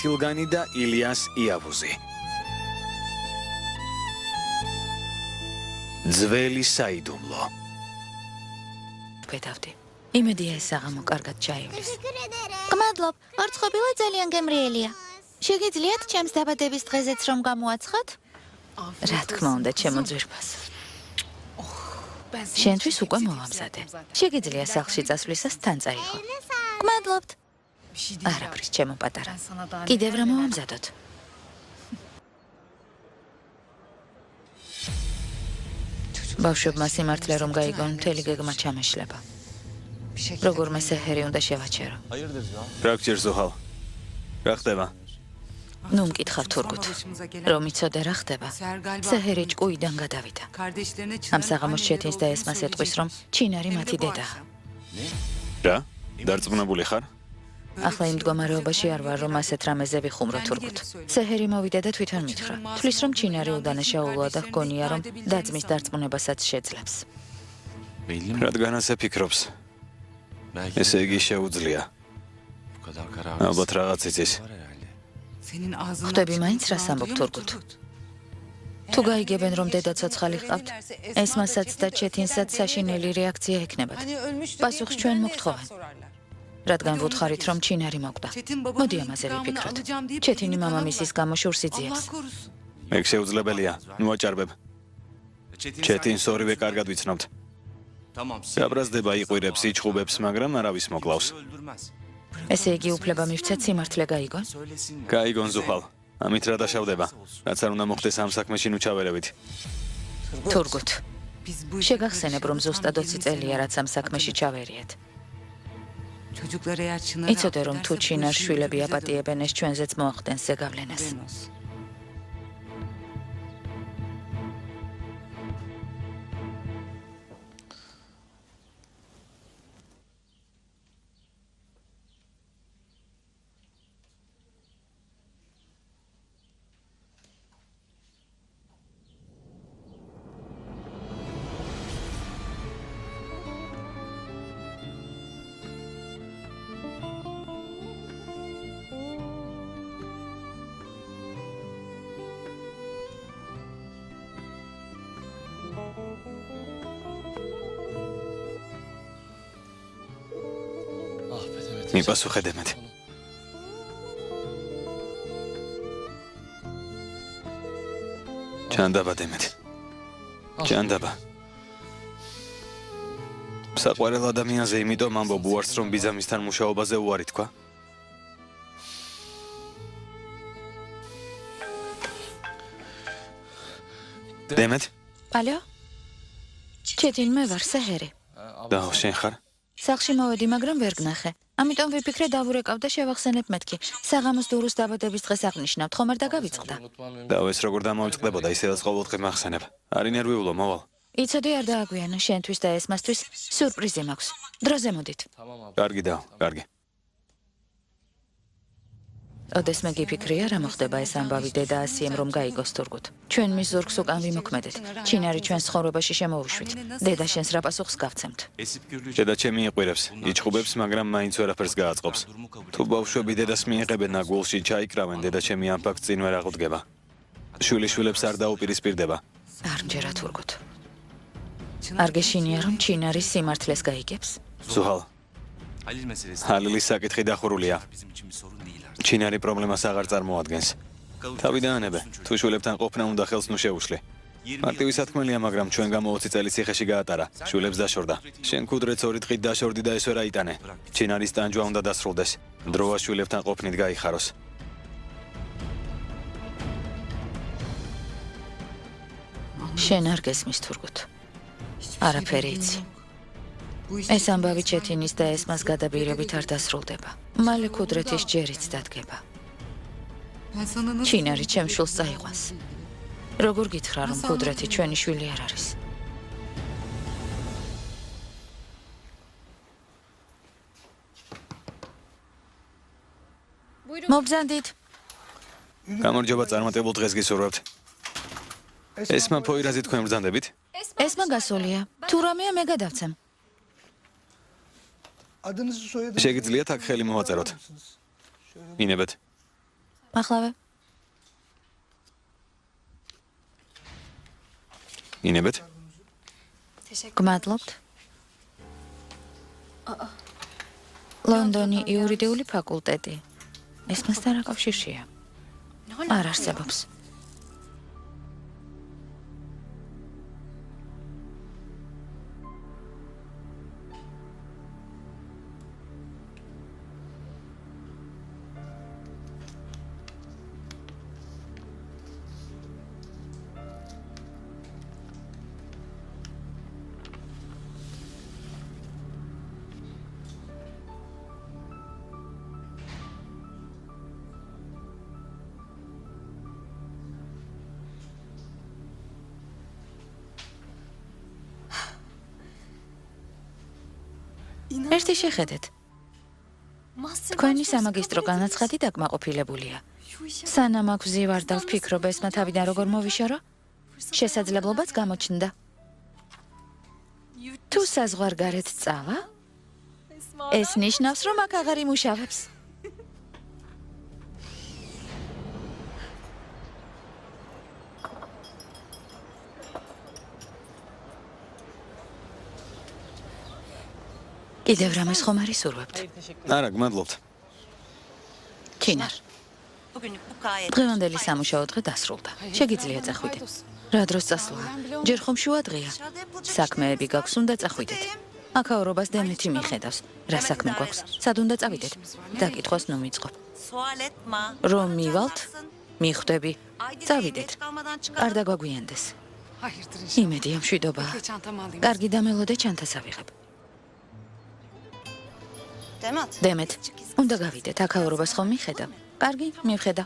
ბათილგანი და ილიას იავუზი. ძველი საიდუმლო. გვედავდი. იმედია ეს საღამო კარგად ჩაივლის. გმადლობ, არწყობილა ძალიან გემრიელია. შეგიძლიათ ჩემს დაბადების დღეზეც რომ გამოაცხოთ? რა თქმა უნდა, ჩემო ძვირფას. შენთვის უკვე მოვამზადე. შეგიძლია სახლში წასვლისას თან წაიღო. გმადლობთ. არაფრის, ჩემო პატარა. კიდევ რა მოვამზადოთ? ბავშვებმა სიმართლე რომ გაიგონ, მთელი გეგმა ჩამეშლება. როგორმე სეჰერი უნდა შევაჩერო. რა გჭირს ზუჰალ? რა ხდება? ნუ მკითხავ თურგუთ. რომ იცოდე რა ხდება? სეჰერი ჭკუიდან გადავიდა. ამ საღამოს ჩეთინს და ესმას ეტყვის, რომ ჩინარი მათი დედაა. რა? დარწმუნებული ხარ? ახლა იმ მდგომარეობაში არ ვარ, რომ ასეთ რამეზე ვიხუმრო თურგუთ. სეჰერი მოვიდა და თვითონ მითხრა. თვლის რომ ჩინარი უდანაშაულოა და ჰგონია, რომ დაძმის დარწმუნებასაც შეძლებს. რადგან ასე ფიქრობს? ესე იგი შეუძლია. ალბათ რაღაც იცის. ხვდები მაინც რას ამბობ თურგუთ? თუ გაიგებენ, რომ დედა ცოცხალი ჰყავთ, ესმასაც და ჩეთინსაც საშინელი რეაქცია ექნებათ. პასუხს ჩვენ მოგთხოვენ. რადგან ვუთხარით, რომ ჩინარი მოკვდა. მოდი ამაზე ვიფიქროთ. ჩეთინი მამამისის გამო შურს იძიებს. ეგ შეუძლებელია. ნუ აჭარბებ. ჩეთინს ორივე კარგად ვიცნობთ. გაბრაზდება, იყვირებს, იჩხუბებს, მაგრამ არავის მოკლავს. ესე იგი უფლება მივცეთ სიმართლე გაიგონ? გაიგონ ზუჰალ. ამით რა დაშავდება? რაც არ უნდა მოხდეს ამ საქმეში ნუ ჩავერევით. თურგუთ. შეგახსენებ, რომ ზუსტად 20 წელია, რაც ამ საქმეში ჩავერიეთ. იცოდე, რომ თუ ჩინარს შვილები აპატიებენ, ეს ჩვენზეც მოახდენს ზეგავლენას. მიპასუხე დემეთ. ჩანდაბა დემეთ. ჩანდაბა. საყვარელ ადამიანზე იმიტომ ამბობ უარს, რომ ბიძამისთან მუშაობაზე უარი თქვა. დემეთ? ალო? ჩეთინ მე ვარ სეჰერი. და შენ ხარ? სახლში მოვედი, მაგრამ ვერ გნახე. ამიტომ ვიფიქრე დავურეკავ და შევახსენებ მეთქი. საღამოს დურუს დაბადების დღეს აღნიშნავთ, ხომ არ დაგავიწყდა? და ეს როგორ დამოვიწყდებოდა, ისედაც ყოველდღე მახსენებ. არი ნერვიულო, მოვალ. იცოდი არ დააგვიანო, შენთვის და ესმასთვის სიურპრიზი მაქვს. დროზე მოდით. კარგი და, კარგი. ოდესმე გიფიქრია, რა მოხდება ეს ამბავი დედა ასიემ რომ გაიგოს თურგუთ. ჩვენ მის ზურგს უკან ვიმოქმედეთ. ჩინარი ჩვენს ცხოვრებაში შემოუშვით. დედა შენს რა პასუხს გავცემთ? დედა ჩემი იყვირებს, იჩხუბებს, მაგრამ მაინც ვერაფერს გააწყობს. თუ ბავშვები დედას მიიღებენ და გულში ჩაიკრავენ, დედა ჩემი ამ ფაქტს წინ ვერ აღუდგება. შვილიშვილებს არ დაუპირისპირდება. არ მჯერა თურგუთ. არ გეშინია რომ ჩინარი სიმართლეს გაიგებს? ზუჰალ. ჰალილის საკითხი დახურულია. ჩინარი პრობლემას აღარ წარმოადგენს. თავიდანებე, თუ შვილებთან ყოფნა უნდა ხელს ნუ შეუშლი. მარტივი სათქმელია, მაგრამ ჩვენ გამო 20 წელი ციხეში გაატარა. შვილებს დაშორდა. შენ კუდრეც 2 დღით დაშორდი და ეს ვერ აიტანე. ჩინარის ტანჯვა უნდა დასრულდეს. დროა შვილებთან ყოფნით გაიხაროს. შენ არ გესმის თურგუთ. არაფერი იცი. ეს ამბავი ჩეთინის და ესმას გადაბირებით არ დასრულდება. მალე კუდრეთის ჯერიც დადგება. ჩინარი ჩემ შვილს წაიყვანს. როგორ გითხრა, რომ კუდრეთი ჩვენი შვილი არ არის? მობრძანდით. გამარჯობა, წარმატებულ დღეს გისურვებთ. ესმა ფოირაზი თქვენ ბრძანდებით? ესმა გასულია. თუ რამეა მე გადავცემ. შეგიძლიათ აქ ხელი მოვაწეროთ. ინებეთ. ახლავე. ინებეთ? გმადლობთ. ლონდონი იურიდიული ფაკულტეტი. ეს მასთან რა კავშირშია? არ არსებობს. ერთი შეხედეთ. თქვენი სამაგისტრო განაცხადი დაკმაყოფილებულია. სანამ აქ ვზივარ და ვფიქრობ ესმა თავიდან როგორ მოვიშორო, შესაძლებლობაც გამოჩნდა. თუ საზღვარგარეთ წავა, ეს ნიშნავს, რომ აქ აღარ იმუშავებს. კიდევ რამეს ხომ არ ისურვებთ? არა, გმადლობთ. ჩინარ. დღევანდელი სამუშაო დღე დასრულდა. შეგიძლიათ წახვიდეთ. რა დროს წასვლა? ჯერ ხომ შუა დღეა. საქმეები გაქვს, უნდა წახვიდეთ. აქაურობას დემეთი მიხედავს. რა საქმე გვაქვს? სად უნდა წავიდეთ? დაკითხვას ნუ მიწყობ. რომ მივალთ? მიხვდები. წავიდეთ. არ დაგვაგვიანდეს. იმედია მშვიდობაა. კარგი დამელოდე ჩანთას ავიღებ. დემეთ, უნდა გავიდეთ, აქაურობას ხომ მიხედავ? კარგი, მივხედა.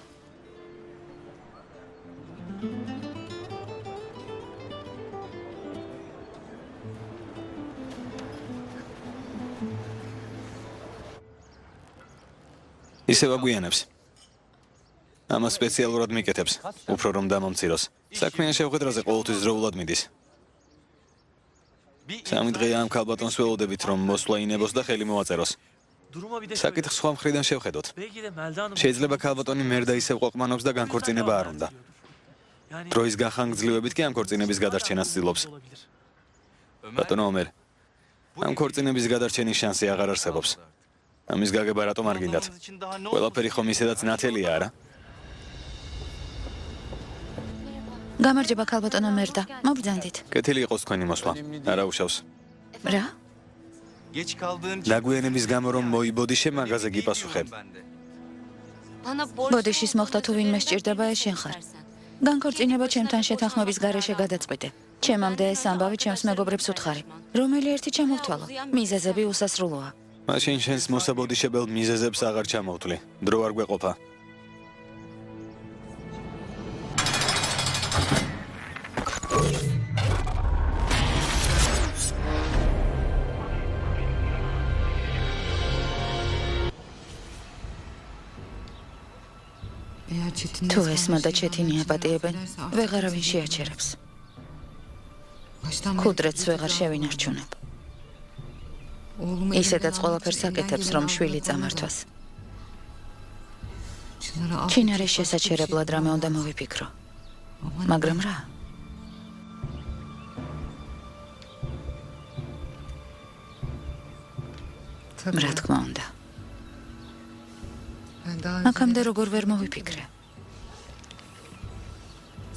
ისევ აგვიანებს. ამას სპეციალურად მიკეთებს, უფრო რომ დამომციროს. საქმიან შევხედრაზე ყოველთვის დროულად მიდის. 3 დღეა ამ ქალბატონს ველოდებით, რომ მოსვლა ინებოს და ხელი მოაწეროს. საკითხს სხვა მხრიდან შევხედოთ. შეიძლება ქალბატონი მერდა ისევ ყოფმანობს და განქორწინება არ უნდა. დროის გახანგრძლივებით კი ამ ქორწინების გადარჩენას ცდილობს. ბატონო ომერ, ამ ქორწინების გადარჩენის შანსი აღარ არსებობს. ამის გაგება რატომ არ გინდათ? ყველაფერი ხომ ისედაც ნათელია, არა? გამარჯობა ქალბატონო მერდა, მობრძანდით. კეთილი იყოს თქვენი მოსვლა. არა უშავს. რა? დაგვიანების გამო რომ მოიბოდიშე მაგაზე გიპასუხებ. ბოდიშის მოხდა თუ ვინმე სჭირდება ეს შენ ხარ. განქორწინება ჩემთან შეთანხმების გარეშე გადაწყვეტე. ჩემამდე ეს ამბავი ჩემს მეგობრებს უთხარი. რომელი ერთი ჩამოვთვალო? მიზეზები უსასრულოა. მაშინ შენს მოსაბოდიშებელ მიზეზებს აღარ ჩამოვთვლი. დრო არ გვეყოფა. თუ ესმა და ჩეთინი აპატიებენ, ვეღარავინ შეაჩერებს. ქუდრეთს ვეღარ შევინარჩუნებ. ისედაც ყველაფერს აკეთებს, რომ შვილი წამართვას. ჩინარის შესაჩერებლად რამე უნდა მოვიფიქრო. მაგრამ რა? რა თქმა უნდა. აქამდე როგორ ვერ მოვიფიქრე.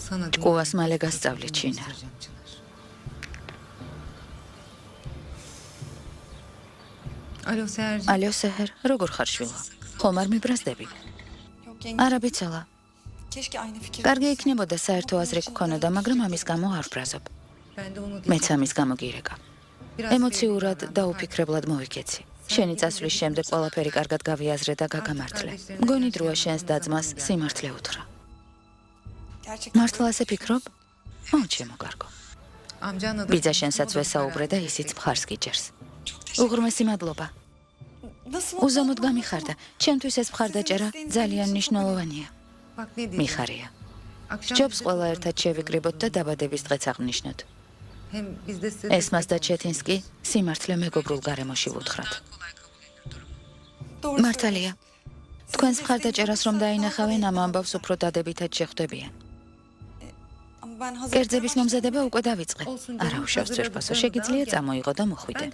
ჭკუას მალე გასწავლე ჩინარ. ალო სეჰერ, როგორ ხარ შვილო? ხომ არ მიბრაზდები? არა ბიცოლა. კარგი იქნებოდა საერთო აზრი გქონოდა, მაგრამ ამის გამო არ ვბრაზობ. მეც ამის გამო გირეკა. ემოციურად და უფიქრებლად მოვიქეცი. შენი წასვლის შემდეგ ყველაფერი კარგად გავიაზრე და გაგამართლე. მგონი დროა შენს დაძმას სიმართლე უთხრა. მართლა ასე ფიქრობ? ჩემო კარგო. ბიძა შენსაც ვესაუბრე და ისიც მხარს გიჯერს. უღრმესი მადლობა. უზომოდ გამიხარდა. ჩემთვის ეს მხარდაჭერა ძალიან მნიშვნელოვანია. მიხარია. ჯობს ყველა ერთად შევიკრიბოთ და დაბადების დღეც აღნიშნოთ. ესმას და ჩეთინსკი სიმართლე მეგობრულ გარემოში ვუთხრათ. მართალია. თქვენს მხარდაჭერას რომ დაინახავენ, ამ ამბავს უფრო დადებითად შეხვდებიან. კერძების მომზადება უკვე დავიწყე. არა უშავს ძვირფასო, შეგიძლია წამოიღო და მოხვიდე.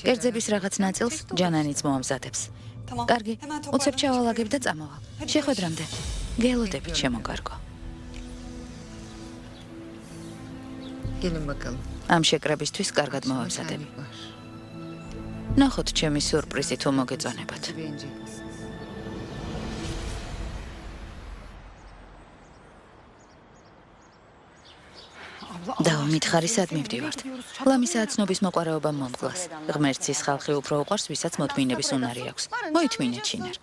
კერძების რაღაც ნაწილს ჯანანიც მოამზადებს. კარგი, უცებ ჩავალაგებ და წამოვალ. შეხვედრამდე. გელოდებით შემოგარგო. ამ შეკრებისთვის კარგად მოვამზადებ. ნახოთ ჩემი სიურპრიზი თუ მოგეწონებათ. დავა მითხარი სად მივდივართ. ლამისაა ცნობის მოყვარეობამ მომკლას. ღმერთის ხალხი უფრო უყვარს, ვისაც მოთმინების უნარი აქვს. მოითმინეთ შინერ.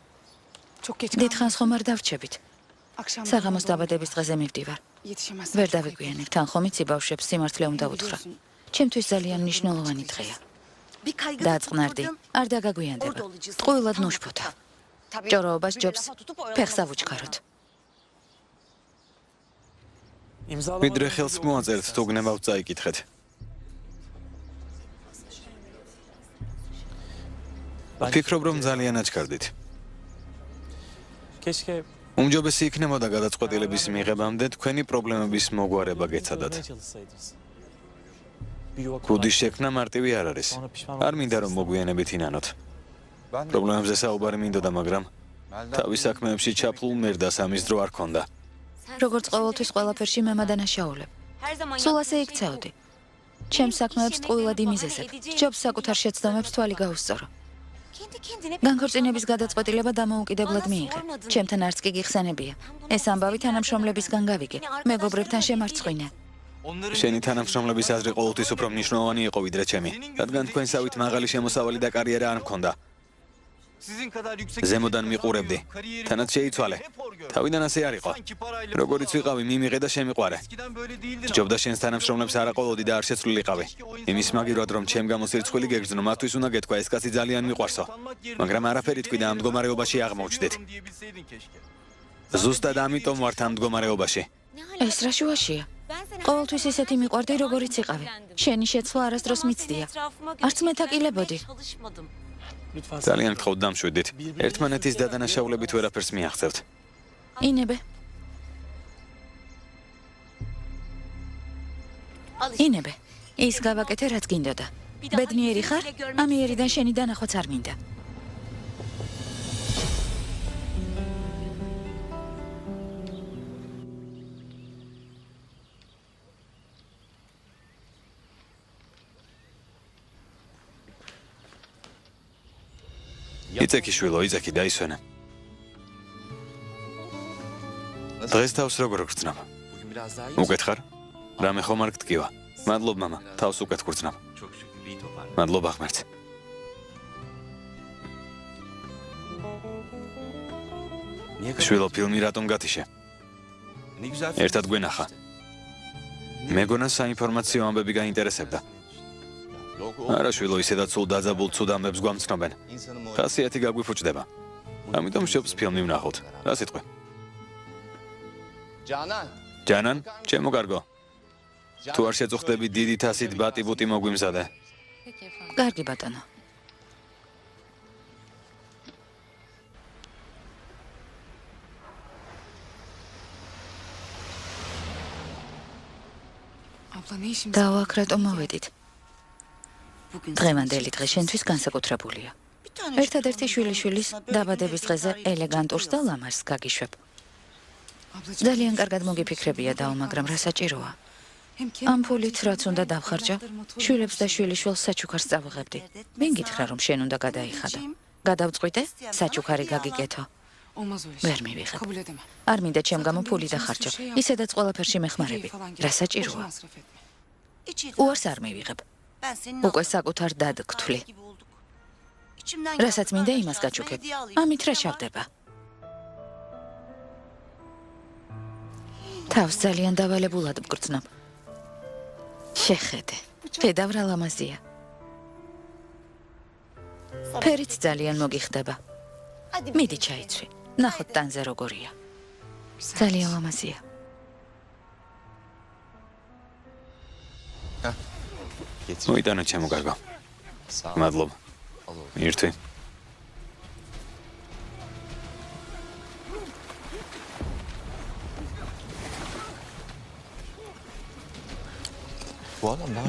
დიდხანს ხომ არ დავრჩებით. საღამოს დაბადების დღეზე მივდივარ. ვერ დავიგვიანებ, თან ხომ იცი ბავშვებს სიმართლე უნდა უთხრა. ჩემთვის ძალიან მნიშვნელოვანი დღეა. დაწყნარდი, არ დაგაგვიანდება. ტყუილად ნუშფოთა. ჭოროობას ჯობს, ფეხს ავუჩქაროთ. ვიდრე ხელს მოაწერთ, თუ გნებავთ წაიკითხეთ. ვფიქრობ, რომ ძალიან აჩქარდით. უმჯობესი იქნებოდა გადაწყვეტილების მიღებამდე თქვენი პრობლემების მოგვარება გეცადათ. კუდის შექმნა მარტივი არ არის. არ მინდა რომ მოგვიანებით ინანოთ. პრობლემებზე საუბარი მინდოდა, მაგრამ თავის საქმეებში ჩაფლულ მერდას ამის დრო არ ქონდა. როგორც ყოველთვის ყველაფერში მე მადანაშაულებ. სულ ასე იქცეოდი. ჩემს საქმეებს ტყუილად იმიზესებ. ჯობს საკუთარ შეცდომებს თვალი გაუსწორო. განქორწინების გადაწყვეტილება დამოუკიდებლად მიიღე. ჩემთან არც კი გიხსენებია. ეს ამბავი თანამშრომლებისგან გავიგე. მეგობრებთან შემარცხვინე. შენი თანამშრომლების აზრი ყოველთვის უფრო მნიშვნელოვანი იყო ვიდრე ჩემი, რადგან თქვენსავით მაღალი შემოსავალი და კარიერა არ მქონდა. ზემოდან მიყურებდი. თანაც შეიცვალე. თავიდან ასე არ იყო. როგორიც ვიყავი, მიმიღე და შემიყვარე. სჯობდა შენს თანამშრომლებს არ აყოლოდი და არ შეცვლილიყავი. იმის მაგივრად რომ ჩემ გამოსირცხვილი გეგრძნო, მათთვის უნდა გეთქვა, ეს კაცი ძალიან მიყვარსო. მაგრამ არაფერი თქვი და ამ მდგომარეობაში აღმოჩნდით. ზუსტად ამიტომ ვართ ამ მდგომარეობაში. ეს რა შუაშია? ყოველთვის ისეთი მიყვარდი, როგორიც იყავი. შენი შეცვლა არასდროს მიცდია. არც მეთაკილებოდი. ძალიან გთხოვთ დამშვიდით. ერთმანეთის დადანაშაულებით ვერაფერს მიაღწევთ. ინებე. ინებე. ის გავაკეთე რაც გინდოდა. ბედნიერი ხარ? ამიერიდან შენი დანახვაც არ მინდა. იცექი შვილო, იცექი, დაისვენე. დღეს თავს როგორ გრძნობ? უკეთ ხარ? რამე ხომ არ გტკივა? მადლობ მამა, თავს უკეთ გრძნობ. მადლობა ღმერთს. შვილო, ფილმი რატომ გათიშე? ერთად გვენახა. მეგონა საინფორმაციო ამბები გაინტერესებდა. არა შვილო, ისედაც სულ დაძაბულ ცუდ ამბებს გვამცნობენ. ხასიათი გაგვიფუჭდება. ამიტომ შობს ფილმი ვნახოთ. რა სიტყვი? ჯანან, ჩემო კარგო. თუ არ შეწუხდები, დიდი თასით ბატი-ბუტი მოგვიმზადე. კარგი ბატონო. დავაქ რატომ მოვედით? დღევანდელი დღე შენთვის განსაკუთრებულია. ერთადერთი შვილიშვილის დაბადების დღეზე ელეგანტურს და ლამაზს გაგიშვებ. ძალიან კარგად მოგიფიქრებია დაო, მაგრამ რა საჭიროა? ამ ფულით რაც უნდა დავხარჯო, შვილებს და შვილიშვილს საჩუქარს წავიღებდი. ვინ გითხრა რომ შენ უნდა გადაიხადო? გადავწყვიტე, საჩუქარი გაგიკეთო. ვერ მივიღებ. არ მინდა ჩემ გამო ფული დახარჯო. ისედაც ყველაფერში მეხმარები. რა საჭიროა? უარს არ მივიღებ. უკვე საკუთარ დად გთვლი. რასაც მინდა იმას გაჩუქებ. ამით რა შავდება? თავს ძალიან დავალებულად ვგრძნობ. შეხედე, შედავრა ლამაზია. ფერიც ძალიან მოგიხდება. მიდი ჩაიცვი, ნახოთ ტანზე როგორია. ძალიან ლამაზია. მოიტანო ჩემო კარგო. მადლობა. ირთვი.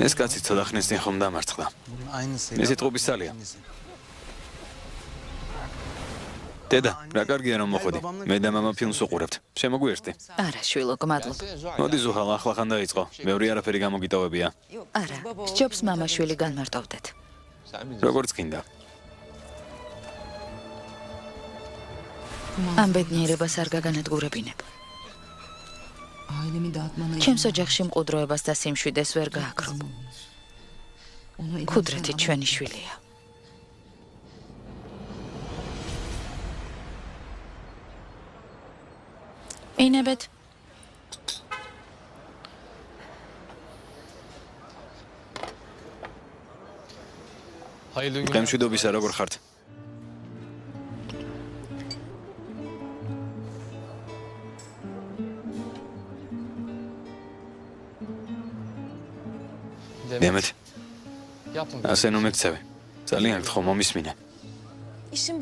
ეს კაცი ცოტა ხნის წინ ხომ დამარცხდა. მისი ტყუპის ძალია. დედა, რა კარგია რომ მოხვედი. მე და მამა ფილმს უყურებთ. შემოგვიერთდი? არა, შვილო, გმადლობ. მოდი ზუჰალ, ახლახან დაიწყო. ბევრი არაფერი გამოგიტოვებია. არა, სჯობს მამა-შვილი განმარტოვდეთ. როგორც გინდა. ამ ბედნიერებას არ გაგანადგურებინებ. ჩემს ოჯახში მყუდროებას და სიმშვიდეს ვერ გააკრობ. ქუდრეთი ჩვენი შვილია. ინებეთ. გემშვიდობისა, როგორ ხართ? დემეთ. ასე ნუ მეკცევი. ძალიან გთხოვ მომისმინე.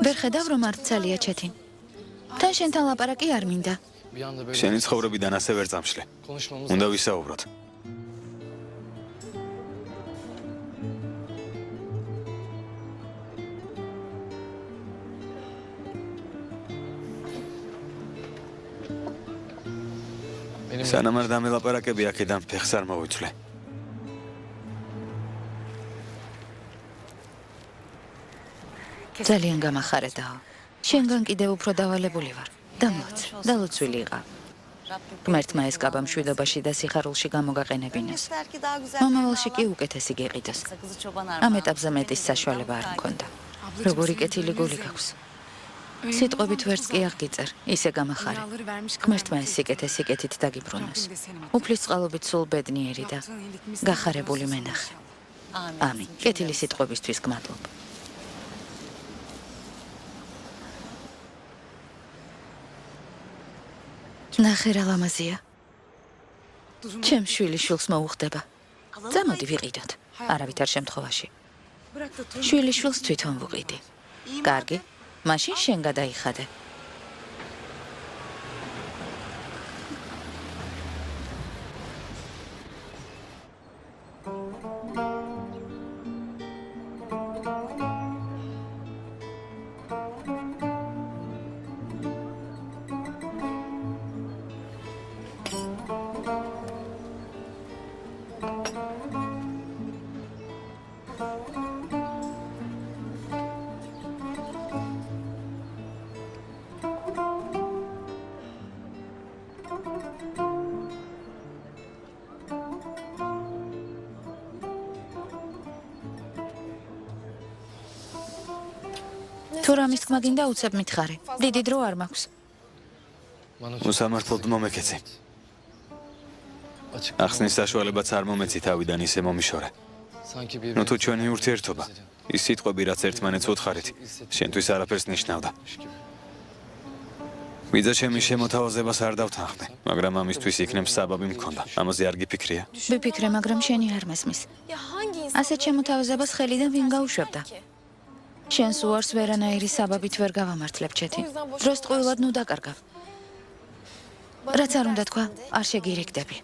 ვერ ხედავ რომ არ ცალია ჩეთინ. თან შენთან ლაპარაკი არ მინდა. შენი ცხოვრებიდან ასე ვერ წამშლე. უნდა ვისაუბროთ. სანამ არ დამელაპარაკები აქედან ფეხს არ მოვიცვლე. ძალიან გამახარებაო. შენგან კიდევ უფრო დავალებული ვარ. დამოც, დალოცვილი იყავ. ღმერთმა ეს კაბა მშვიდობაში და სიხარულში გამოგაყენებინეს. მომავალში კი უკეთესი გეყიდოს. ამ ეტაპზე მეტის საშუალება არ მქონდა. როგორი კეთილი გული გაქვს. სიტყვებით ვერც კი აღგიწერ, ისე გამახარე. ღმერთმა ეს სიკეთე სიკეთით დაგიბრუნოს. უფლის წყალობით სულ ბედნიერი და გახარებული მენახე. ამინ. კეთილი სიტყვებისთვის გმადლობ. ნახე რა ლამაზია. ჩემ შვილის შვილს მოუხდება. წამოდი ვიყიდოთ. არავითარ შემთხვევაში. შვილის შვილს თვითონ ვუყიდი. კარგი, მაშინ შენ გადაიხადე. თუ რამის თქმა გინდა უცებ მითხარი. დიდი დრო არ მაქვს. უსამართლოდ მომეკეცი. ახსნის საშუალებაც არ მომეცი თავიდან ისე მომიშორე. ნუ თუ ჩვენი ურთიერთობა, ის სიტყვები რაც ერთმანეთს უთხარით, შენთვის არაფერს ნიშნავდა. ვიძა ჩემი შემოთავაზებას არ დავთანხმე, მაგრამ ამისთვის იქნებ საბაბი მქონდა. ამაზე არ გიფიქრია? ვიფიქრე, მაგრამ შენი არ მესმის. ასეთ შემოთავაზებას ხელიდან ვინ გაუშვებდა? შენს უარს ვერანაირი საბაბით ვერ გავამართლებ ჩეთი. დროს ტყუილად ნუ დაკარგავ. რაც არ უნდა თქვა, არ შეგირიგდები.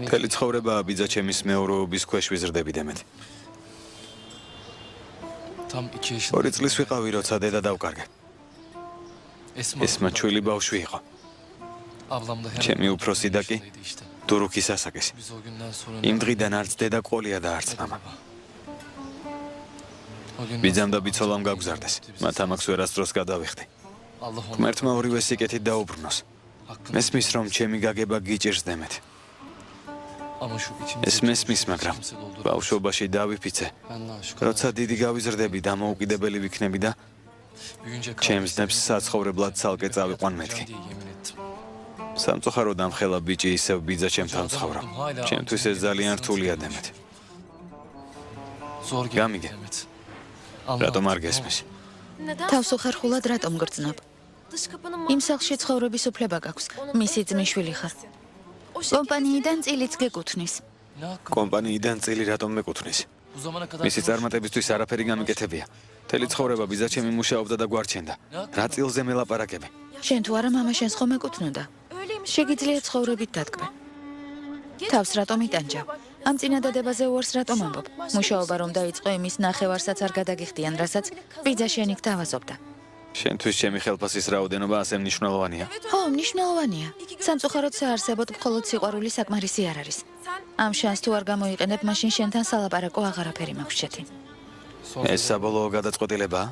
მთელი ცხოვრებაა ბიძა ჩემის მეურვეობის ქვეშ ვიზრდები დემეთ. 2 წლის ვიყავი, როცა დედა დავკარგე. ესმა ჩვილი ბავშვი იყო. ჩემი უფროსი და კი დურუქის ასაკის. იმ დღიდან არც დედა ყოლია და არც მამა. ბიძამ და ბიცოლამ გაგზარდეს. მათ ამaks ვერასდროს გადავიხდი. ღმერთმა ორივე სიკეთით დაუბრუნოს. მესმის რომ ჩემი გაგება გიჭირს დემეთ. ეს მესმის, მაგრამ ბავშვობაში დავიფიცე. როცა დიდი გავიზრდები და მოუკიდებელი ვიქნები და ჩემს ნებს საცხოვრებლად ცალკე წავიყვან მეთქი. სამწუხაროდ ამ ხელა ბიჭი ისევ ბიძა ჩემთან ცხოვრობ. ჩემთვის ეს ძალიან რთულია დემეთ. გამიგე. რატომ არ გესმის? თავს უხერხულად რატომ გრძნობ? იმ სახლში ცხოვრების უფლება გაქვს. მისი ძმისშვილი ხარ. კომპანიიდან წილიც გეკუთვნის. კომპანიიდან წილი რატომ მეკუთვნის? მისი წარმატებისთვის არაფერი გამიკეთებია. მთელი ცხოვრება ბიძა ჩემი მუშაობდა და გვარჩენდა. რა წილზე მელაპარაკები? შენ თუ არა მამა შენს ხომ ეკუთვნოდა? შეგიძლია ცხოვრებით დადგმე. თავს რატომ იტანჯავ? ამ წინადადებაზე უარს რატომ ამბობ? მუშაობა რომ დაიწყო იმის ნახევარსაც არ გადაგიხდიან, რასაც პიძა შენიკ დავაზობდა. შენთვის ჩემი ხელფასის რაოდენობა ასე მნიშვნელოვანია. ხო, მნიშვნელოვანია. სამწუხაროდ საარსებოდ მხოლოდ სიყვარული საკმარისი არ არის. ამ შანსს თუ არ გამოიყენებ, მაშინ შენთან სალაპარაკო აღარაფერი მაქვს ჩეთინ. ეს საბოლოო გადაწყვეტილებაა?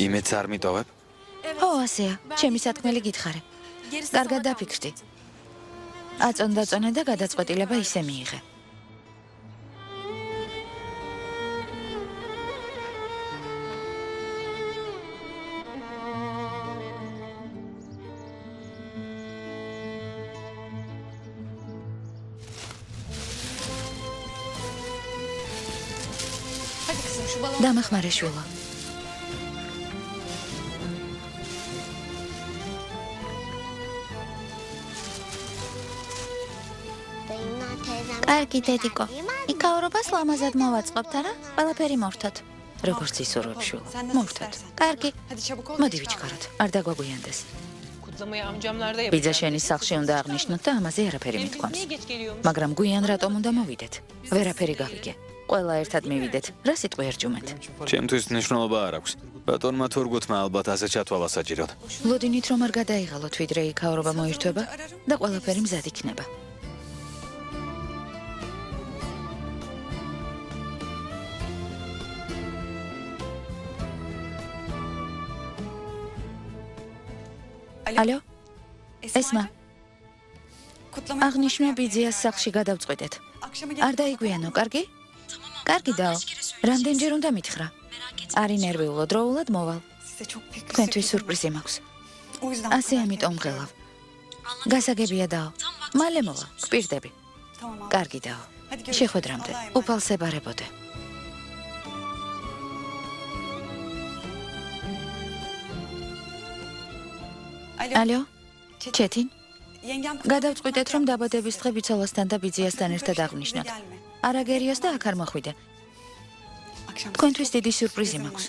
იმედს არ მიტოვებ? ხო, ასეა. ჩემი სათქმელი გითხარე. კარგად დაფიქრდი. აწონდა-წონე და გადაწყვეტილება ისე მიიღე. დამახმარე შვილო. კარგი დედიკო, იქაურობას ლამაზად მოვაწყობთ არა? ყველაფერი მოვთოთ. როგორც ისურვებ შვილო. მოვთოთ. კარგი. მოდი ვიჩქაროთ. არ დაგვაგვიანდეს. პიძა შენის სახლში უნდა აღნიშნოთ და ამაზე არაფერი მithქვამს. მაგრამ გვიან რატომ უნდა მოვიდეთ? ვერაფერი გავიგე. ყველა ერთად მივიდეთ. რა სიტყვი ერჯუმეთ? ჩემთვის მნიშვნელობა არ აქვს. ბატონმა თურგუთმა ალბათ ასე ჩათვალა საჭიროდ. ლოდინით რომ არ გადაიღალოთ, ვიდრე იქაურობა მოირთვება და ყველაფერი მზად იქნება. ალო? ესმა. აღნიშნვა ბიძიას სახლში გადავწყვეტეთ. არ დაიგვიანო, კარგი? კარგი დაო. რამდენჯერ უნდა მითხრა? არი ნერვიულო, დროულად მოვალ. თქვენთვის სურპრიზი მაქვს. ასე ამიტომ მღელავ. გასაგებია დაო. მალე მოვალ, გპირდები. კარგი დაო. შეხვედრამდე. უფალსებარებოდე. ალო? ჩეთინ? გადავწყვიტეთ, რომ დაბადების დღე ბიცოლასთან და ბიძიასთან ერთად აღნიშნოთ. არ აგერიოს და აქ არ მოხვიდე. თქვენთვის დიდი სიურპრიზი მაქვს.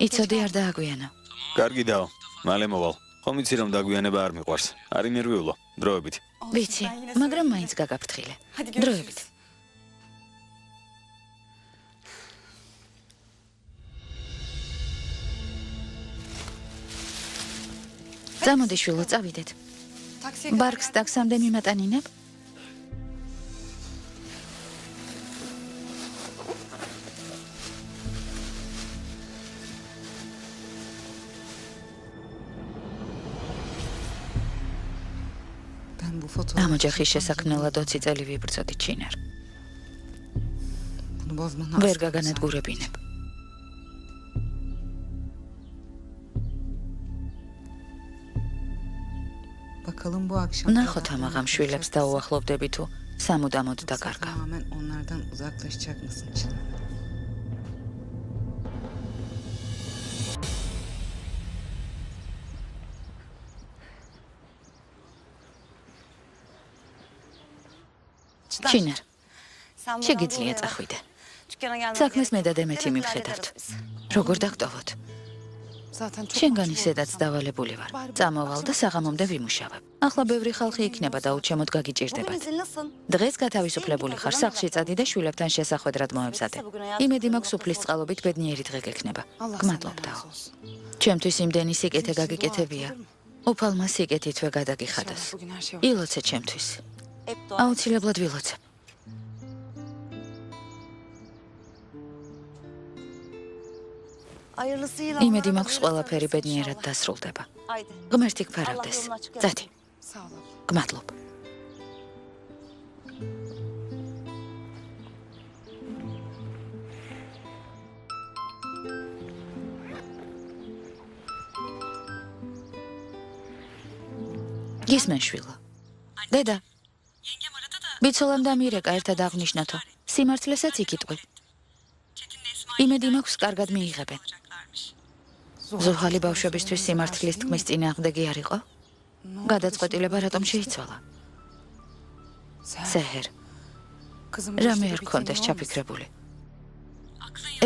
იცოდი არ დააგვიანო. კარგი დაო, მალე მოვალ. ხომ იცი რომ დაგვიანება არ მიყვარს. არი ნერვიულო, დროებით. ვიცი, მაგრამ მაინც გაგაფრთხილე. დროებით. წამოდი შვილო, წავიდეთ. ბარგს ტაქსამდე მიმატანინებ? ამ ოჯახის შესაქმნელად 20 წელი ვიბრძოდი ჩინარ. ვერ გაგანადგურებინებ. ნახოთ ამაღამ შვილებს დაუახლოვდები თუ სამუდამოდ დაკარგა. ჩინარ, შეგიძლია წახვიდე. საქმეს მე და დემეთი მივხედავთ. როგორ დაგტოვოთ? შენგან ისედაც დავალებული ვარ. წამოვალ და საღამომდე ვიმუშავებ. ახლა ბევრი ხალხი იქნება და უჩემოდ გაგიჭირდებათ. დღეს გათავისუფლებული ხარ, სახლში წადი და შვილებთან შესახვედრად მოემზადე. იმედი მაქვს უფლის წყალობით ბედნიერი დღე გექნება. გმადლობ დაო. ჩემთვის იმდენი სიკეთე გაგიკეთებია. უფალმა სიკეთითვე გადაგიხადოს. ილოცე ჩემთვის. აუცილებლად ვილოცებ. იმედი მაქვს ყველაფერი ბედნიერად დასრულდება. ღმერთი გფარავდეს. წადი. გმადლობ. გისმენ შვილო. დედა. ბიცოლამ დამირეკა ერთად აღნიშნათო. სიმართლესაც იკიტყვი. იმედი მაქვს კარგად მიიღებენ. ზუჰალი ბავშვებისთვის სიმართლის თქმის წინააღმდეგი არ იყო? გადაწყვეტილება რატომ შეიცვალა? სეჰერ. რამე არ გქონდეს ჩაფიქრებული.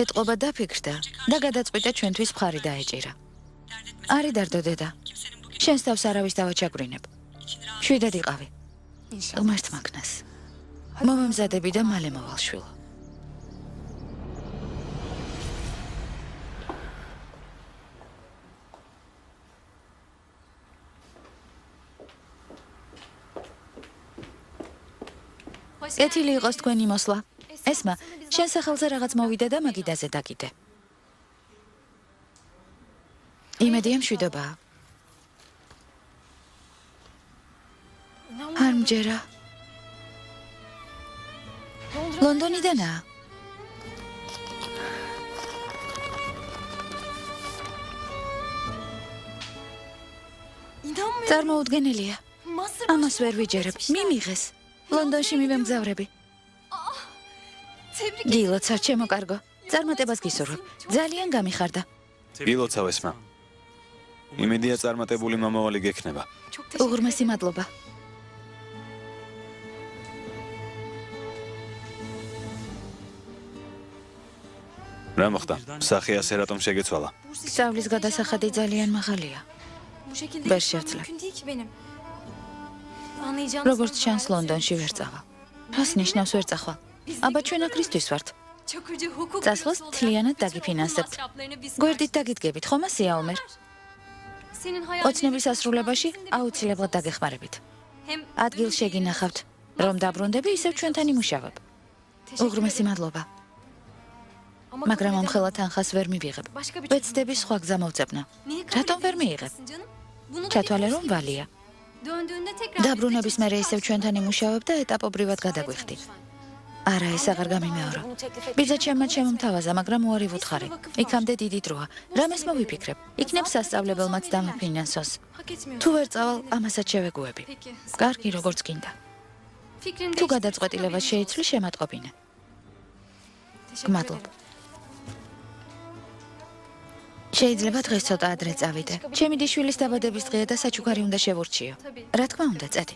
ეტყობა დაფიქრდა და გადაწყვიტა ჩვენთვის მხარი დაეჭირა. არი დარდო დედა. შენს თავს არავის დავაჩაგვრინებ. შვიდად იყავი. ღმერთმა ქნას. მომემზადები და მალე მოვალ შვილო. ეთილი იყოს თქვენი მოსვლა. ესმა, შენ სახელზე რაღაც მოვიდა და მაგიდაზე დაგიდე. იმედია მშვიდობაა. არ მჯერა. ლონდონიდანაა. წარმოუდგენელია. ამას ვერ ვიჯერებ. მიმიღეს. ლონდონში მივემგზავრები. გილოცავ, ჩემო კარგო. წარმატებას გისურვებ. ძალიან გამიხარდა. გილოცავ ესმა. იმედია წარმატებული მომავალი გექნება. უღრმესი მადლობა. რა მოხდა? სახე ასე რატომ შეგეცვალა? სწავლის გადასახადი ძალიან მაღალია. ვერ შევძლებ. როგორც ჩანს ლონდონში ვერ წავა. რას ნიშნავს ვერ წახვალ? აბა ჩვენ აქ ვართ. წასვლას მთლიანად დაგიფინანსებთ. გვერდით დაგიდგებით, ხომ ასეა ომერ? ოცნების ასრულებაში აუცილებლად დაგეხმარებით. ადგილ შეგინახავთ, რომ დაბრუნდები, ისევ ჩვენთან იმუშავებ. უღრმესი მადლობა. მაგრამ ამხელა თანხას ვერ მივიღებ. ვეცდები სხვა გზა მოვწებნა. რატომ ვერ მიიღებ? ჩათვალე რომ ვალია. დაბრუნების მერე ისევ ჩვენთან იმუშავებ და ეტაპობრივად გადაგვიხდი. არა, ეს აღარ გამიმეორო. ბიძა ჩემმა შემომთავაზა, მაგრამ უარი ვუთხარი. იქამდე დიდი დროა. რამეს მოვიფიქრებ? იქნებ სასწავლებელმაც დამაფინანსოს. თუ ვერ წავალ, ამასაც შევეგუები. კარგი, როგორც გინდა. თუ გადაწყვეტილებას შეიცვლი, შემატყობინე. გმადლობ. შეიძლება დღეს ცოტა ადრე წავიდე. ჩემი დიშვილის დაბადების დღეა და საჩუქარი უნდა შევურჩიო. რა თქმა უნდა, წადი.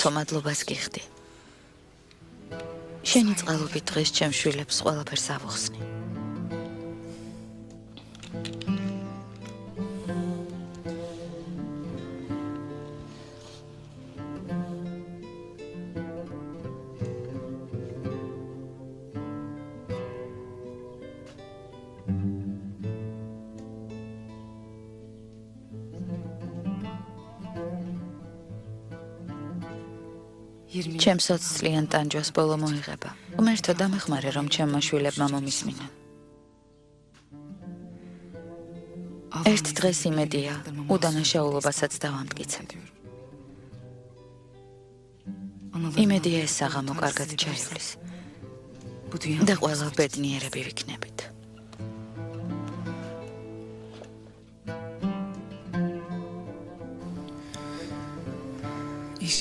ღმერთო მადლობას გიხდი. შენი წყალობით დღეს ჩემ შვილებს ყველაფერს ავუხსნი. ჩემს 20 წლიან ტანჯვას ბოლო მოიღება. ღმერთო დამეხმარე, რომ ჩემმა შვილებმა მომისმინა. ერთ დღეს იმედია, უდანაშაულობასაც დავამტკიცებ. იმედია ეს საღამო კარგად ჩაივლის და ყველა ბედნიერები ვიქნებით.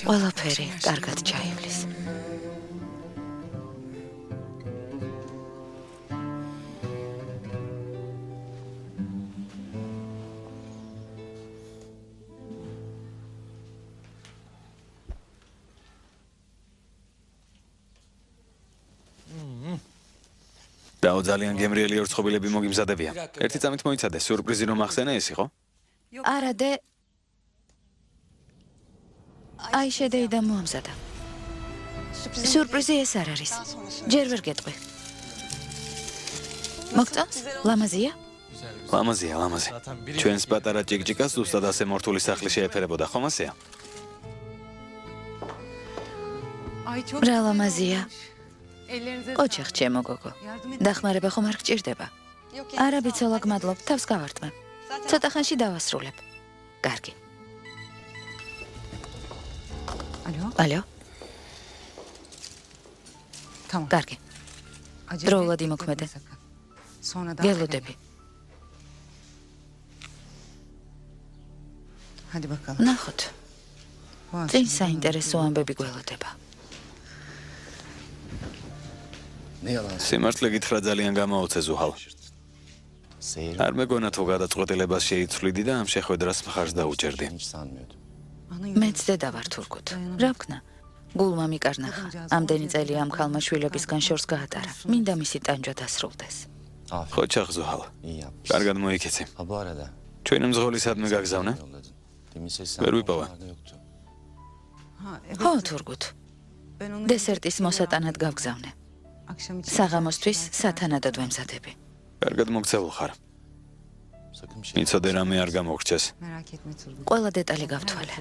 ყველაფერი კარგად ჩაივლის. დაო ძალიან გემრიელი ორცხობილები მოგიმზადებია. ერთი წამით მოიცადე, სიურპრიზი რომ ახსენე ეს იყო? არა დე აი შედეიდა მოამზადა. სიურპრიზი ეს არ არის. ჯერ ვერ გეტყვი. მოგწონს? ლამაზია? ლამაზია, ლამაზი. ჩვენს პატარა ჭიკჭიკას ზუსტად ასე მორთული სახლი შეეფერებოდა, ხომ ასეა? რა ლამაზია. ოჩახ ჩემო გოგო. დახმარება ხომ არ გჭირდება? არა ბიცოლა, გმადლობ, თავს გავარტმებ. ცოტა ხანში დავასრულებ. კარგი. ალო? კარგი. დროულად იმოქმედე. გელოდები. ნახოთ. წინ საინტერესო ამბები გველოდება. სიმართლე გითხრა ძალიან გამოოცე ზუჰალ. არ მეგონა თუ გადაწყვეტილებას შეიცვლიდი და ამ შეხვედრას მხარს დაუჭერდი. მეც დედა ვარ თურქუთ. რა ვქნა? გულმა მიკარნახა. ამდენი წელი ამ ხალმა შვილებისგან შორს გაატარა. მინდა მისი ტანჯვა დასრულდეს. ხოჩახ ზუჰალ. კარგად მოიქეცი. ჩვენ მძღოლისადმე გაგზავნე? ვერ ვიპოვა. ხო, თურქუთ. დესერტის მოსატანად გავგზავნე. საღამოსთვის სათანადოდ ვემზადები. კარგად მოგწეულ ხარ. მიცოდე რამე არ გამოგრჩეს. ყველა დეტალი გავთვალე.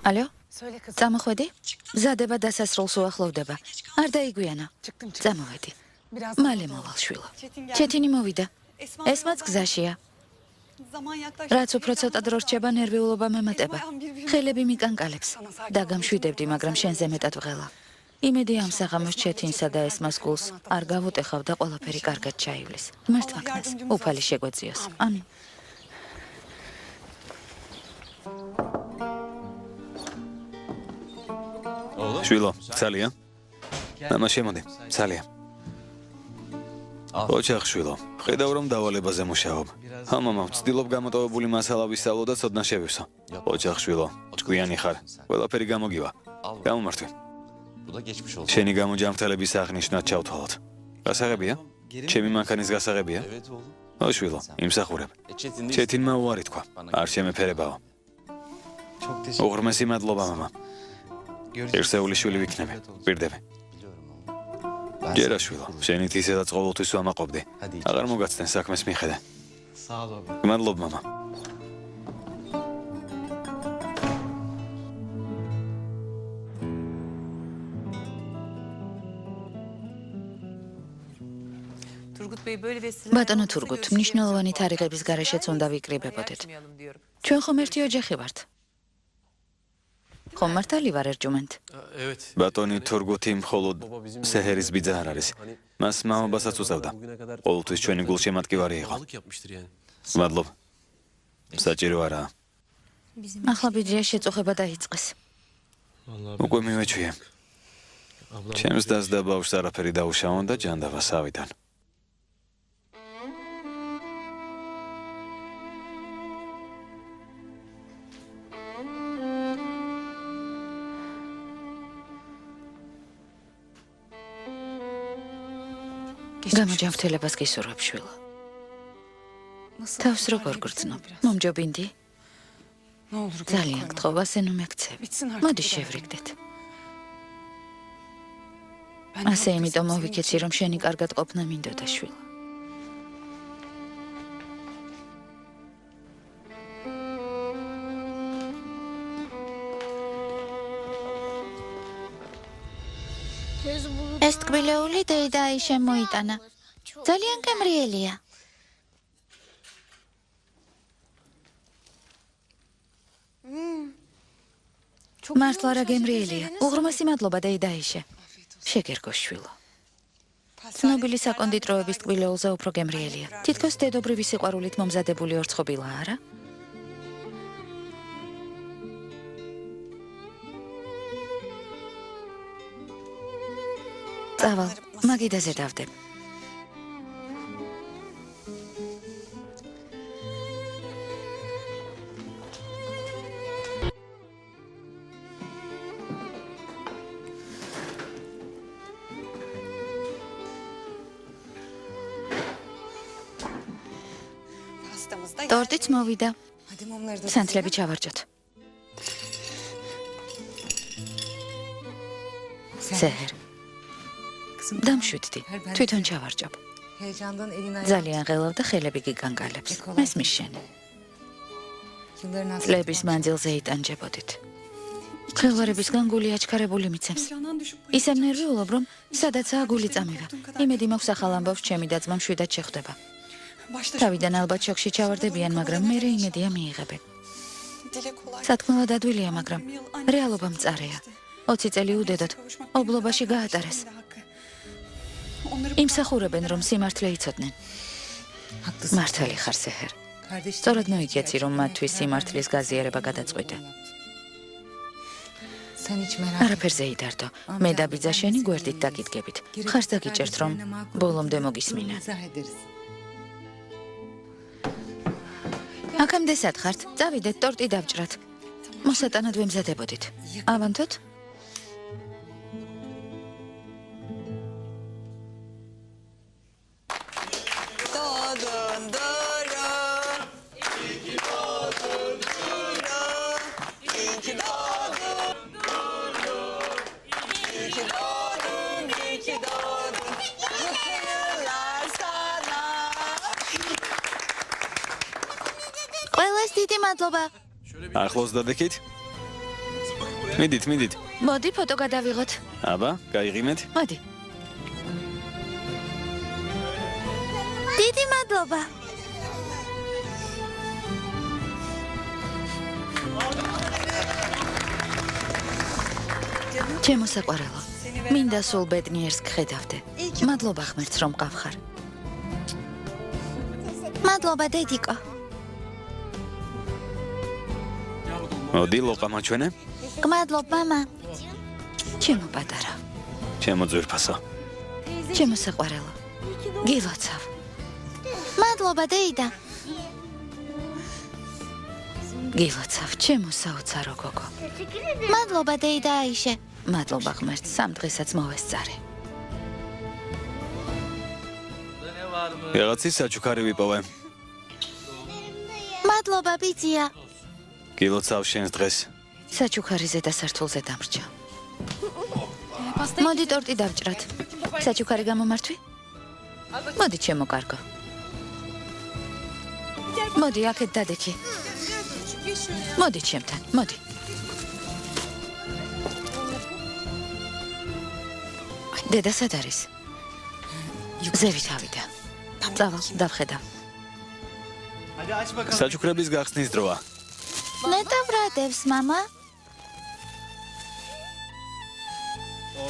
ალო? წამოხვედი? მზადება დასასრულს უახლოვდება. არ დაიგვიანა. წამოვედი. მალე მოვალ შვილო. ჩეთინი მოვიდა. ესმაც გზაშია. რაც უფრო ცოტა დრო რჩება, ნერვიულობა მემატება. ხელები მიკანკალებს. დაგამშვიდებდი, მაგრამ შენზე მეტად ვღელა. იმედი ამ საღამოს ჩეთინსა და ესმას გულს არ გავუტეხავ და ყველაფერი კარგად ჩაივლის. მართვაქნას, უფალი შეგვეციოს. ამინ. შვილო, ცალია? მამა შემოდი, ცალია. ოჩახ შვილო, ხედავ რომ დავალებაზე მუშაობ. მამა, ვცდილობ გამოტოვებული მასალა ვისწავლო და ცოდნა შევივსო. ოჩახ შვილო, ჭკვიანი ხარ. ყველაფერი გამოგივა. გამომართვი. შენი გამოჯანმრთელების აღნიშნად ჩავთვალოთ. გასაღებია? ჩემი მანქანის გასაღებია? ო შვილო, იმსახურებ. ჩეთინმა უარი თქვა. არ შემეფერებაო. უღრმესი მადლობა მამა. ერთეული შვილი ვიქნები. ვირდები. ჯერა შვილო, შენით ისედაც ყოველთვის ვამაყობდი. აღარ მოგაცდენ საქმეს მიხედე. მადლობა მამა. ბატონო თურგუთ, მნიშვნელოვანი თარიღების გარეშეც უნდა ვიკრიბებოდეთ. ჩვენ ხომ ერთი ოჯახი ვართ. ხომ მართალი ვარ ერჯუმენთ? ბატონი თურგუთი მხოლოდ სეჰერის ბიძა არ არის. მას მამობასაც უწევდა. ყოველთვის ჩვენი გულშემატკივარი იყო. მადლობ. საჭირო არაა. ახლა ბიძია შეწუხება დაიწყეს. უკვე მივეჩვია. ჩემს დას და ბავშვს არაფერი დაუშავონ და ჯანდაბა სავიდან. გამოჯანმრთელებას გისურვებ შვილო. თავს როგორ გრძნობ? მომჯობინდი? ძალიან გთხოვ, ასე ნუ მეკცევი. მოდი შევრიგდეთ. ასე იმიტომ მოვიქეცი, რომ შენი კარგად ყოფნა მინდოდა შვილო. ეს ტკბილეული დეიდაი შემოიტანა. ძალიან გემრიელია. მართლა რა გემრიელია. უღრმესი მადლობა დეიდაიშე. შეგერგო შვილო. ცნობილი საკონდიტროების ტკბილეულზე უფრო გემრიელია. თითქოს დედობრივი სიყვარულით მომზადებული ორცხობილა, არა? წავალ, მაგიდაზე დავდებ. ტორტიც მოვიდა. სანთლები ჩავარჯოთ. სეჰერ. დამშვიდდი. თვითონ ჩავარჯობ. ძალიან ღელავ და ხელები გიგანგალებს. მესმის შენი. წლების მანძილზე იტანჯებოდით. ხელვარებისგან გული აჩქარებული მიცემს. ისე ნერვიულობ, რომ სადაცაა გული წამივა. იმედი მაქვს ახალ ამბავს ჩემი და-ძმა მშვიდად შეხვდება. თავიდან ალბათ შოქში ჩავარდებიან, მაგრამ მერე იმედია მიიღებენ. სათქმელა დადვილია, მაგრამ რეალობა მწარეა. 20 წელი უდედოთ, ობლობაში გაატარეს. იმსახურებენ, რომ სიმართლე იცოდნენ. მართალი ხარ, სეჰერ. სწორად მოიგეცი, რომ მათთვის სიმართლის გაზიარება გადაწყვიტე. არაფერზე იდარდო. მე და ბიძა შენი გვერდით დაგიდგებით. ხარს დაგიჭერთ, რომ ბოლომდე მოგისმინა. აქამდე სად ხართ? წავიდეთ, ტორტი დავჭრათ. მოსატანად ვემზადებოდით. ავანთოთ? ყველას დიდი მადლობა. ახლოს დადექით? მიდით. მოდი ფოტო გადავიღოთ. აბა, გაიღიმეთ. მოდი. დიდი მადლობა. ჩემო საყვარელო, მინდა სულ ბედნიერს გხედავდე. მადლობა ღმერთს, რომ მყავხარ. მადლობა დედიკო. მოდი, ლოყა მაჩვენე. გმადლობ მამა. ჩემო პატარა. ჩემო ძვირფასო. ჩემო საყვარელო. გილოცავ. მადლობა დეიდა. გილოცავ, ჩემო საოცარო გოგო. მადლობა დეიდა აიშე. მადლობა ღმერთს, სამ დღესაც მოვესწარე. რაღაცის საჩუქარი ვიპოვე. მადლობა ბიძია. გილოცავ შენს დღეს. საჩუქარი ზედა სართულზე დამრჩა. მოდი ტორტი დავჭრათ. საჩუქარი გამომართვი? მოდი ჩემო კარგო. მოდი აქეთ დადექი. მოდი ჩემთან, მოდი. დედა სად არის? ზევით ავიდა. წავალ, დავხედავ. საჩუქრების გახსნის დროა. ნეტა ბრატებს, მამა.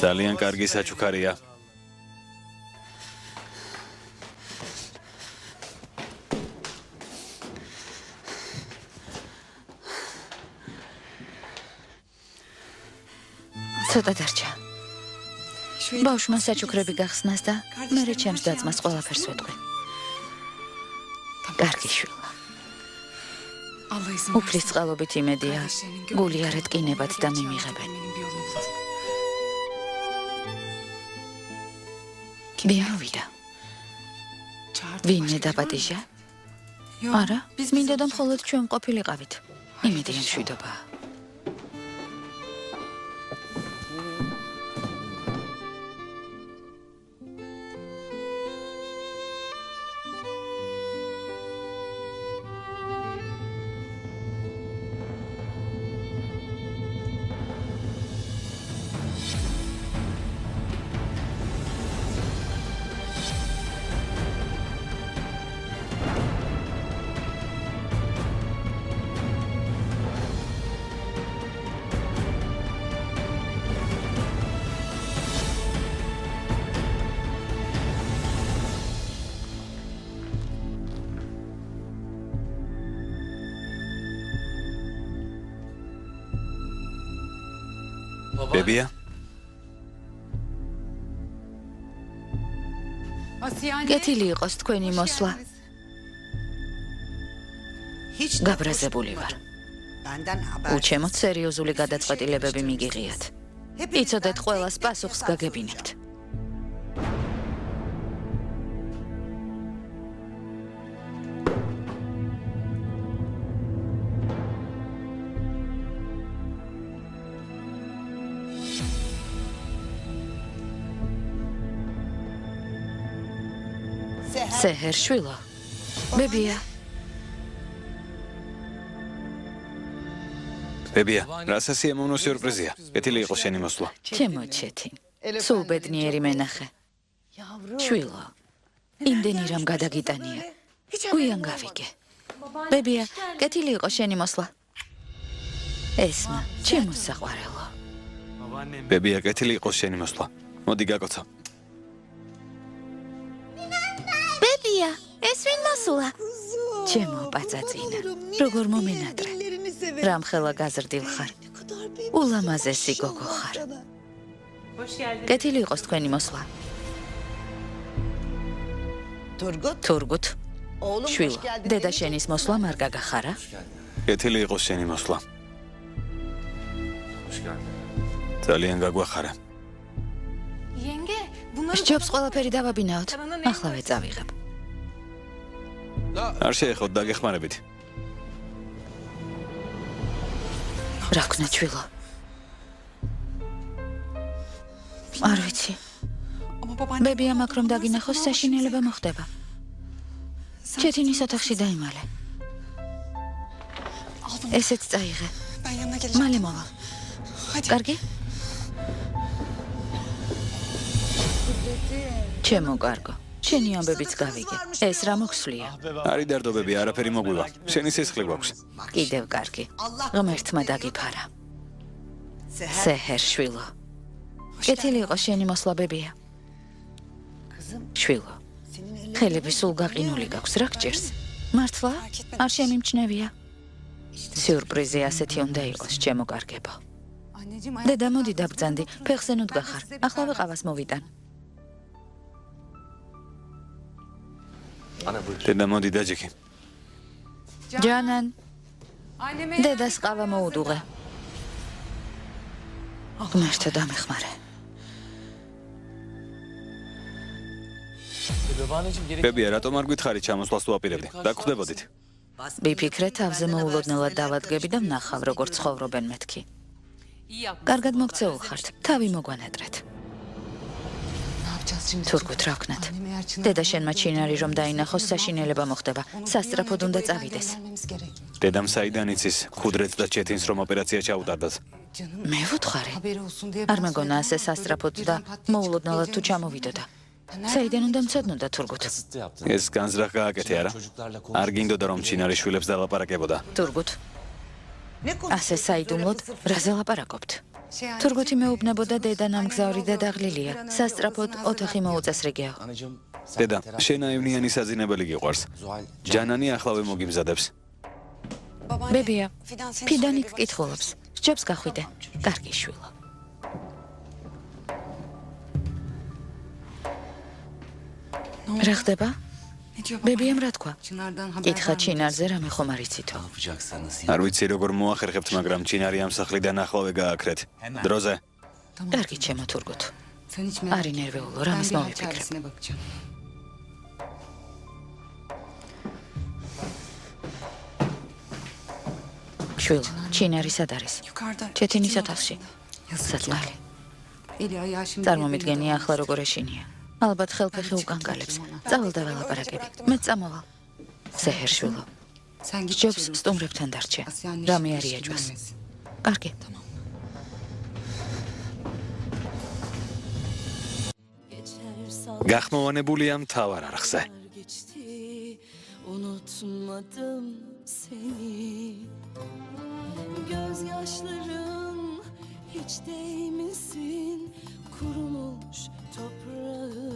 ძალიან კარგი საჩუქარია. ცოტა დარჩა. ბავშვმა საჩუქრები გახსნას და მერე ჩემს დაწმას ყველაფერს ვეთქვი. კარგი შვილა. უფლის წყალობით იმედია, გული არ ეტკინებათ და მიმიღებენ. ვინოვიდა? ვინმე დაპატიჟა? არა, მინდა და მხოლოდ ჩვენ ყოფილიყავით. იმედია მშვიდობაა. ბებია? გეთილი იყოს თქვენი მოსვლა. გაბრაზებული ვარ. უჩემოთ სერიოზული გადაწყვეტილებები მიგიღიათ. იცოდეთ ყველას პასუხს გაგებინებთ. სეჰერ შვილო. ბებია. ბებია, რასაც ემოვნო სიურპრიზია. კეთილი იყო შენი მოსვლა. ჩემო ჩეთი. სულ ბედნიერი მენახე. შვილო. იმდენი რამ გადაგიტანია. გვიან გავიგე. ბებია, კეთილი იყო შენი მოსვლა. ესმა, ჩემო საყვარელო. ბებია, კეთილი იყო შენი მოსვლა. მოდი გაკოცა. ბებია, ეს ვინ მოსულა? ჩემო პაწაწინა, როგორ მომენატრე. რამხელა გაზრდილ ხარ. ულამაზესი გოგო ხარ. კეთილი იყოს თქვენი მოსვლა. თურგუთ, შვილო, დედა შენის მოსვლა არ გაგახარა? კეთილი იყოს შენი მოსვლა. ძალიან გაგვახარა. სჯობს ყველაფერი დავაბინაოთ. ახლა წავიღებ. არ შეეხოთ დაგეხმარებით. რა ქნა შვილო? არ ვიცი. ბებია მაქვს რომ დაგინახოს საშინელება მოხდება. ჩეთინის ოთახში დაიმალე. ესეც წაიღე. მალე მოვა. კარგი? ჩემო კარგო. შენი ამბებიც გავიგე. ეს რა მოხსვლია? არის დარდობები, არაფერი მოგვივა. შენი სისხლი გვაქვს. კიდევ კარგი. ღმერთმა დაგიფარა. სეჰერ შვილო. კეთილი იყოს შენი მოსვლა ბებია. შვილო. ხელები სულ გაყინული გაქვს, რა გჭირს? მართლა? არ შემიმჩნევია. სიურპრიზი ასეთი უნდა იყოს, ჩემო კარგებო. დედა მოდი დაბრძანდი, ფეხზე ნუდგა ხარ. ახლა ყავას მოვიტან. დედა მოდი დაჯექი. ჯანან. დედას ყავა მოუდუღე. ღმერთო დამეხმარე. ბებია, რატომ არ გითხარით ჩამოსვლას ვაპირებდი? დაგხვდებოდით. ვიფიქრე თავზე მოულოდნელად დავადგები და ვნახავ როგორ ცხოვრობენ მეთქი. კარგად მოგცეულ ხართ, თავი მოგვანატრეთ. თურგუთ რა ვქნათ? დედა შენმა ჩინარი რომ დაინახოს საშინელება მოხდება. სასწრაფოდ უნდა წავიდეს. დედამ საიდან იცის ქუდრეთს და ჩეთინს რომ ოპერაცია ჩაუტარდათ? მე ვუთხარი. არ მეგონა ასე სასწრაფოდ და მოულოდნელად თუ ჩამოვიდოდა. საიდან უნდა მცოდნოდა თურგუთ? ეს განზრახ გააკეთე არა? არ გინდოდა რომ ჩინარი შვილებს დალაპარაკებოდა. თურგუთ. ასე საიდუმლოდ რაზე ლაპარაკობთ? თურგუთი მეუბნებოდა დედა ნამგზავრი და დაღლილია. სასწრაფოდ ოთახი მოუწესრიგეო. დედა, შენაევნიანი საძინებელი გიყვარს. ჯანანი ახლავე მოგიმზადებს. ბებია, ფიდანით კითხულობს. სჯობს გახვიდე. კარგი შვილო. რა ხდება? ბებიამ რა თქვა? კითხა ჩინარზე რამე ხომ არ იცითო? არ ვიცი როგორ მოახერხებთ, მაგრამ ჩინარი ამ სახლიდან ახლავე გააქრეთ. დროზე. კარგი ჩემო თურგუთ. არი ნერვეულო, რამეს მოვიფიქრებ. შვილო, ჩინარი სად არის? ჩეთინის ოთახში. საწყალი. წარმომიდგენია ახლა როგორ ეშინია. ალბათ ხელფეხი უკანკალებს. წავალ და ველაპარაკები. მე წამოვალ. სეჰერ შვილო. სჯობს სტუმრებთან დარჩე. რამე არ იაჯვას. კარგი. გახმოვანებულია მთავარ არხზე. Unutmadım seni. Gözyaşlarım hiç değmesin kurumuş toprağım.